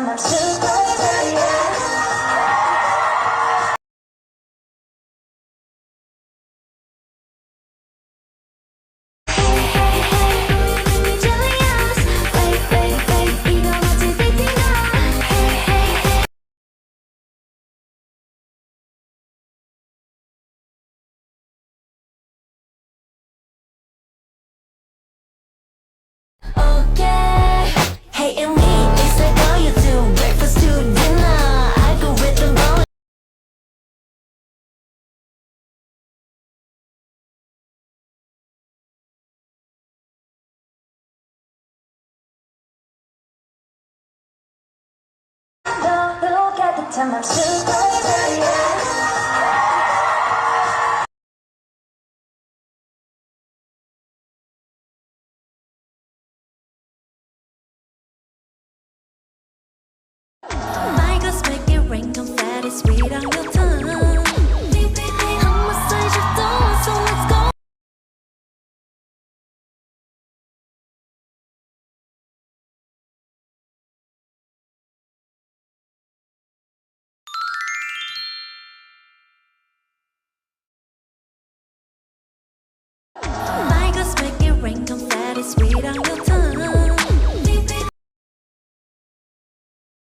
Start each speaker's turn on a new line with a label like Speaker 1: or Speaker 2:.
Speaker 1: I'm super. Look at the time, I'm super.
Speaker 2: My girls make it rain, confetti sweet on your tongue. I'll massage your door, so let's go. My girls make it rain, confetti sweet on your tongue.